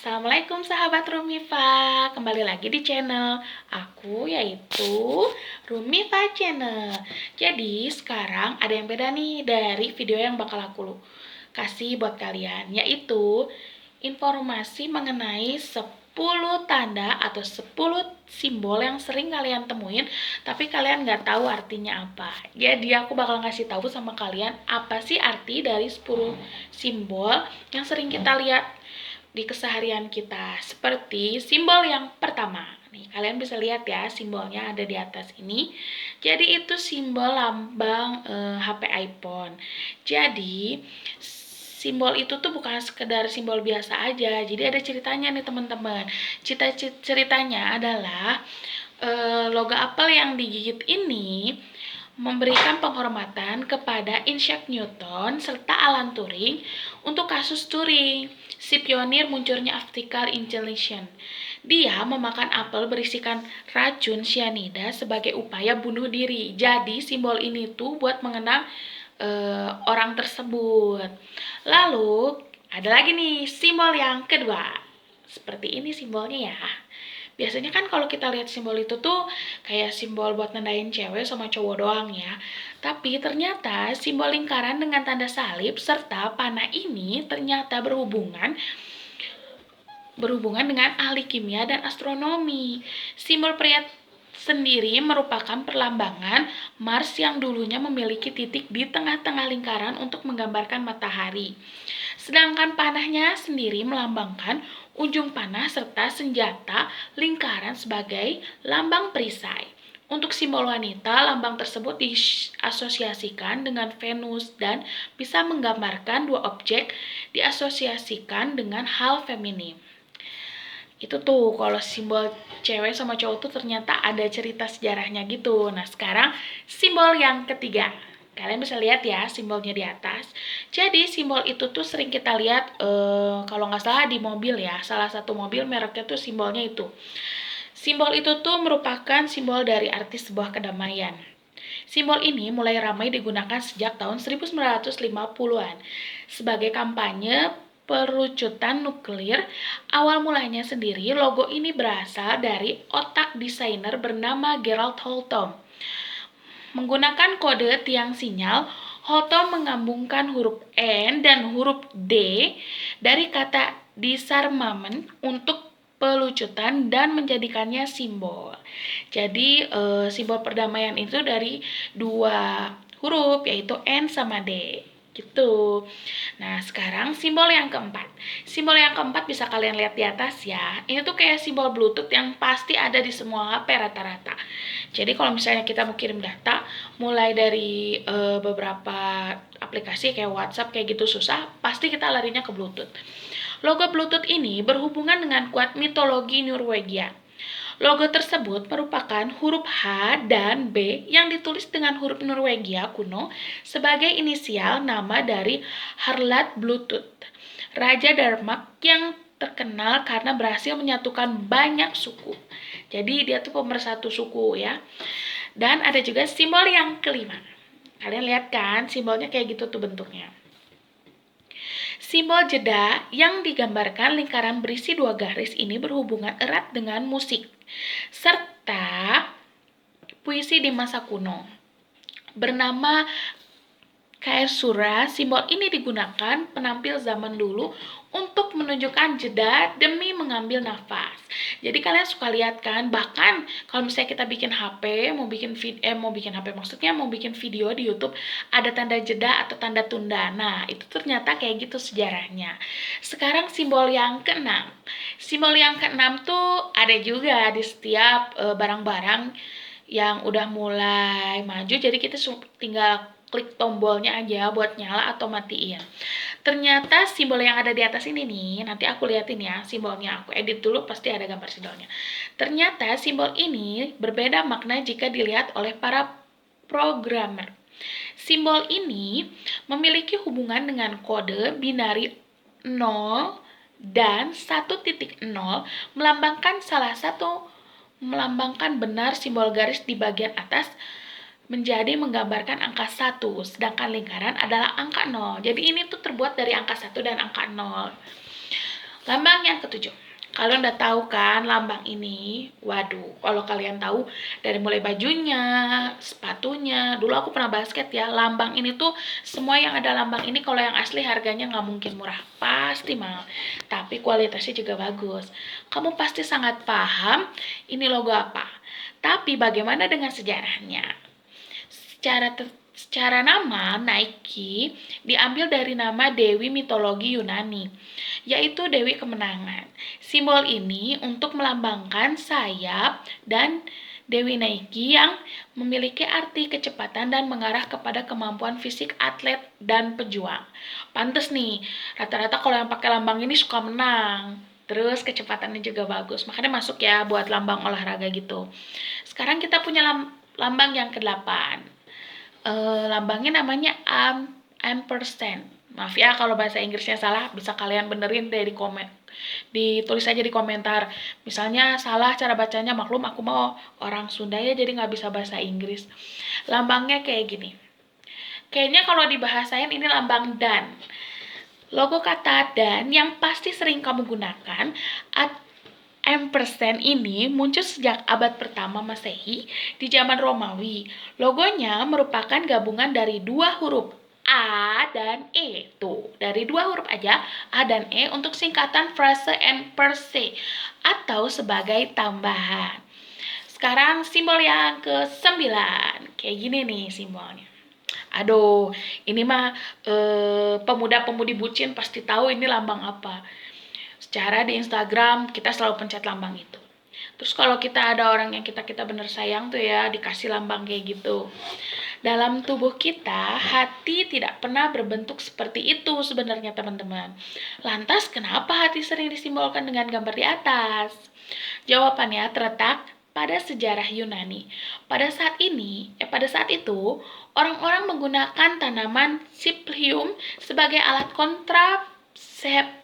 Assalamualaikum sahabat Rumifa, kembali lagi di channel aku yaitu Rumifa Channel. Jadi sekarang ada yang beda nih dari video yang bakal aku kasih buat kalian, yaitu informasi mengenai 10 tanda atau 10 simbol yang sering kalian temuin tapi kalian nggak tahu artinya apa. Jadi aku bakal ngasih tahu sama kalian apa sih arti dari 10 simbol yang sering kita lihat di keseharian kita. Seperti simbol yang pertama nih, kalian bisa lihat ya, simbolnya ada di atas ini. Jadi itu simbol lambang HP iPhone. Jadi simbol itu tuh bukan sekedar simbol biasa aja. Jadi ada ceritanya nih teman-teman. Ceritanya adalah logo Apple yang digigit ini memberikan penghormatan kepada Isaac Newton serta Alan Turing untuk kasus Turing, si pionir munculnya artificial intelligence. Dia memakan apel berisikan racun cyanida sebagai upaya bunuh diri. Jadi simbol ini tuh buat mengenang orang tersebut. Lalu ada lagi nih simbol yang kedua. Seperti ini simbolnya ya. Biasanya kan kalau kita lihat simbol itu tuh kayak simbol buat nandain cewek sama cowok doang ya. Tapi ternyata simbol lingkaran dengan tanda salib serta panah ini ternyata berhubungan dengan ahli kimia dan astronomi. Simbol pria sendiri merupakan perlambangan Mars yang dulunya memiliki titik di tengah-tengah lingkaran untuk menggambarkan matahari. Sedangkan panahnya sendiri melambangkan ujung panah serta senjata lingkaran sebagai lambang perisai. Untuk simbol wanita, lambang tersebut diasosiasikan dengan Venus dan bisa menggambarkan dua objek diasosiasikan dengan hal feminim. Itu tuh kalau simbol cewek sama cowok tuh ternyata ada cerita sejarahnya gitu. Nah sekarang simbol yang ketiga, kalian bisa lihat ya simbolnya di atas. Jadi simbol itu tuh sering kita lihat kalau nggak salah di mobil ya, salah satu mobil mereknya tuh simbolnya itu. Simbol itu tuh merupakan simbol dari arti sebuah kedamaian. Simbol ini mulai ramai digunakan sejak tahun 1950-an sebagai kampanye perucutan nuklir. Awal mulanya sendiri, logo ini berasal dari otak desainer bernama Gerald Holtom. Menggunakan kode tiang sinyal, Holtom menggabungkan huruf N dan huruf D dari kata disarmament untuk pelucutan dan menjadikannya simbol. Jadi simbol perdamaian itu dari dua huruf yaitu N sama D gitu. Nah sekarang simbol yang keempat. Simbol yang keempat bisa kalian lihat di atas ya. Ini tuh kayak simbol Bluetooth yang pasti ada di semua HP rata-rata. Jadi kalau misalnya kita mau kirim data, mulai dari beberapa aplikasi kayak WhatsApp kayak gitu susah, pasti kita larinya ke Bluetooth. Logo Bluetooth ini berhubungan dengan kuat mitologi Norwegia. Logo tersebut merupakan huruf H dan B yang ditulis dengan huruf Norwegia kuno sebagai inisial nama dari Harald Bluetooth, Raja Denmark yang terkenal karena berhasil menyatukan banyak suku. Jadi dia tuh pemersatu suku ya. Dan ada juga simbol yang kelima. Kalian lihat kan simbolnya kayak gitu tuh bentuknya. Simbol jeda yang digambarkan lingkaran berisi dua garis ini berhubungan erat dengan musik serta puisi di masa kuno. Bernama Caesura, simbol ini digunakan penampil zaman dulu untuk menunjukkan jeda demi mengambil nafas. Jadi kalian suka lihat kan, bahkan kalau misalnya kita bikin HP, mau bikin HP maksudnya mau bikin video di YouTube, ada tanda jeda atau tanda tunda. Nah, itu ternyata kayak gitu sejarahnya. Sekarang simbol yang keenam. Simbol yang keenam tuh ada juga di setiap barang-barang yang udah mulai maju, jadi kita tinggal klik tombolnya aja buat nyala atau matiin. Ternyata simbol yang ada di atas ini nih, nanti aku liatin ya simbolnya, aku edit dulu pasti ada gambar simbolnya. Ternyata simbol ini berbeda makna jika dilihat oleh para programmer. Simbol ini memiliki hubungan dengan kode binari 0 dan 1.0 melambangkan benar simbol garis di bagian atas menjadi menggambarkan angka 1, sedangkan lingkaran adalah angka 0. Jadi ini tuh terbuat dari angka 1 dan angka 0. Lambang yang ketujuh. Kalian udah tahu kan lambang ini? Waduh, kalau kalian tahu dari mulai bajunya, sepatunya, dulu aku pernah basket ya, lambang ini tuh semua yang ada lambang ini kalau yang asli harganya nggak mungkin murah, pasti mahal. Tapi kualitasnya juga bagus. Kamu pasti sangat paham ini logo apa. Tapi bagaimana dengan sejarahnya? Secara nama, Nike diambil dari nama dewi mitologi Yunani, yaitu Dewi Kemenangan. Simbol ini untuk melambangkan sayap dan Dewi Nike yang memiliki arti kecepatan dan mengarah kepada kemampuan fisik atlet dan pejuang. Pantes nih, rata-rata kalau yang pakai lambang ini suka menang. Terus kecepatannya juga bagus, makanya masuk ya buat lambang olahraga gitu. Sekarang kita punya lambang yang ke-8. Lambangnya namanya ampersand. Maaf ya kalau bahasa Inggrisnya salah, bisa kalian benerin deh di komen. Ditulis aja di komentar. Misalnya salah cara bacanya, maklum aku mau orang Sunda ya jadi nggak bisa bahasa Inggris. Lambangnya kayak gini. Kayaknya kalau dibahasain ini lambang dan. Logo kata dan yang pasti sering kamu gunakan ampersand ini muncul sejak abad pertama Masehi di zaman Romawi. Logonya merupakan gabungan dari dua huruf A dan E. Tuh, dari dua huruf aja, A dan E untuk singkatan frase ampersand atau sebagai tambahan. Sekarang simbol yang ke-9. Kayak gini nih simbolnya. Aduh, ini mah pemuda-pemudi bucin pasti tahu ini lambang apa. Secara di Instagram kita selalu pencet lambang itu. Terus kalau kita ada orang yang kita bener sayang tuh ya, dikasih lambang kayak gitu. Dalam tubuh kita, hati tidak pernah berbentuk seperti itu sebenarnya teman-teman. Lantas kenapa hati sering disimbolkan dengan gambar di atas? Jawabannya terletak pada sejarah Yunani. Pada saat itu, orang-orang menggunakan tanaman Cyprium sebagai alat kontrasepsi.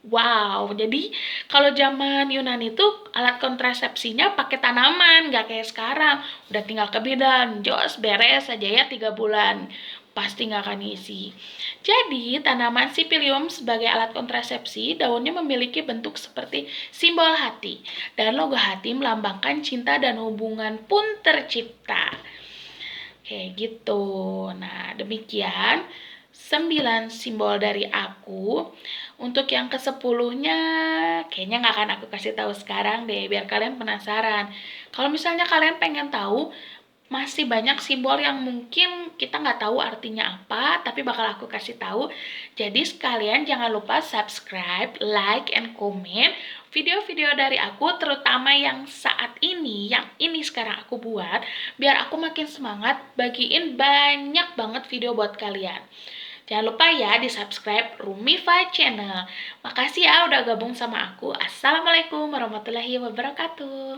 Wow, jadi kalau zaman Yunani itu alat kontrasepsinya pakai tanaman, nggak kayak sekarang. Udah tinggal ke bidan, jos beres aja ya 3 bulan. Pasti nggak akan isi. Jadi, tanaman sipilium sebagai alat kontrasepsi, daunnya memiliki bentuk seperti simbol hati. Dan logo hati melambangkan cinta dan hubungan pun tercipta. Kayak gitu. Nah, demikian 9 simbol dari aku. Untuk yang ke-10-nya, kayaknya nggak akan aku kasih tahu sekarang deh, biar kalian penasaran. Kalau misalnya kalian pengen tahu, masih banyak simbol yang mungkin kita nggak tahu artinya apa, tapi bakal aku kasih tahu. Jadi sekalian jangan lupa subscribe, like, and comment video-video dari aku, terutama yang saat ini, yang ini sekarang aku buat, biar aku makin semangat bagiin banyak banget video buat kalian. Jangan lupa ya di subscribe Rumifa Channel. Makasih ya udah gabung sama aku. Assalamualaikum warahmatullahi wabarakatuh.